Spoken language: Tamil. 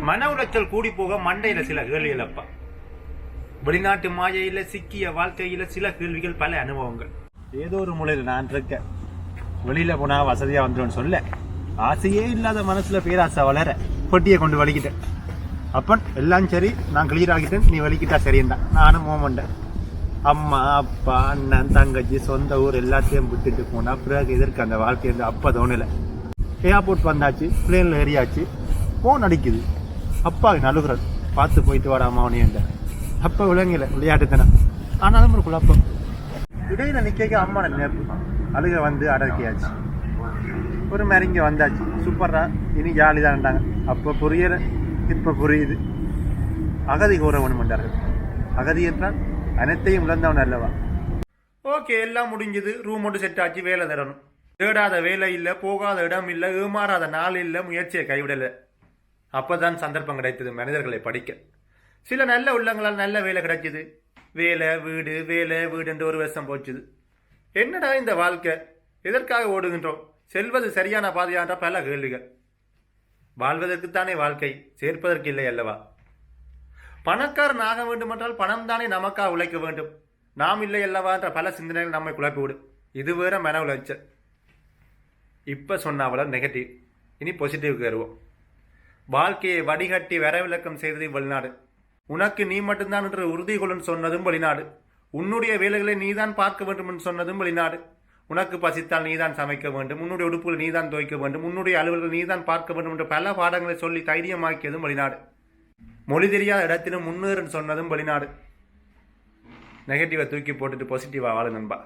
மன உளைச்சல் கூடி போக மண்டையில சில கேள்விகள் அப்பா. வெளிநாட்டு மாயையில சிக்கிய வாழ்க்கையில சில கேள்விகள், பல அனுபவங்கள். ஏதோ ஒரு மூலையில நான் இருக்கேன், வெளியில போனா வசதியா வந்துடும் சொல்ல ஆசையே இல்லாத மனசுல பேராசை வளர பொட்டியை கொண்டு வலிக்கிட்டேன். அப்பன் எல்லாம் சரி, நான் கிளியர் ஆகிட்டேன், நீ வலிக்கிட்டா சரிந்தான். நானும் மோமண்டேன். அம்மா அப்பா அண்ணன் தங்கச்சி சொந்த ஊர் எல்லாத்தையும் விட்டுட்டு போனா பிறகு எதற்கு அந்த வாழ்க்கை அப்பா தோணலை. ஏர்போர்ட் வந்தாச்சு, பிளேன்ல ஏறியாச்சு, போன் அடிக்குது. அப்பா நலுகுறன், பார்த்து போயிட்டு வாடா அம்மாவனேன். அப்பா விளங்கல, விளையாட்டுத்தனம். ஆனாலும் ஒரு குழப்பம். இடையில நிக்க அம்மா நேர்ப்பு அழுக வந்து அடக்கியாச்சு. ஒரு மாதிரி இங்கே வந்தாச்சு, சூப்பரா இனி ஜாலி தான்டாங்க. அப்போ புரியல, இப்ப புரியுது. அகதி கூறவன் பண்ணார்கள். அகதி என்றால் அனைத்தையும் இழந்தவன் அல்லவா. ஓகே, எல்லாம் முடிஞ்சது. ரூம் ஒன்று செட் ஆச்சு, வேலை தரணும். தேடாத வேலை இல்லை, போகாத இடம் இல்லை, ஏமாறாத நாள் இல்லை, முயற்சியை கைவிடலை. அப்பதான் சந்தர்ப்பம் கிடைத்தது மனிதர்களை படிக்க. சில நல்ல உள்ளங்களால் நல்ல வேலை கிடைச்சது. வேலை வீடு வேலை வீடு என்று ஒரு வருஷம் போச்சுது. என்னடா இந்த வாழ்க்கை, எதற்காக ஓடுகின்றோம், செல்வது சரியான பாதையான்ற பல கேள்விகள். வாழ்வதற்குத்தானே வாழ்க்கை, சேர்ப்பதற்கு இல்லை அல்லவா. பணக்காரன் ஆக வேண்டும் என்றால் பணம் தானே நமக்காக உழைக்க வேண்டும். நாம் இல்லை அல்லவா என்ற பல சிந்தனைகள் நம்மை குழப்பிவிடும். இது வேற மன உளைச்சல். இப்ப சொன்னாவள நெகட்டிவ், இனி பாசிட்டிவ்க்கு வருவோம். வாழ்க்கையை வடிகட்டி வரவிலக்கம் செய்தது வெளிநாடு. உனக்கு நீ மட்டும்தான் என்று உறுதி கொள்ளும் சொன்னதும் வெளிநாடு. உன்னுடைய வேலைகளை நீதான் பார்க்க வேண்டும் என்று சொன்னதும் வெளிநாடு. உனக்கு பசித்தால் நீதான் சமைக்க வேண்டும், உன்னுடைய உடுப்புகளை நீதான் துவைக்க வேண்டும், உன்னுடைய அலுவல்களை நீதான் பார்க்க வேண்டும் என்று பல பாடங்களை சொல்லி தைரியமாக்கியதும் வெளிநாடு. மொழி தெரியாத இடத்திலும் முன்னேறுன்னு சொன்னதும் வெளிநாடு. நெகட்டிவை தூக்கி போட்டுட்டு பாசிட்டிவா வாழ நண்பா.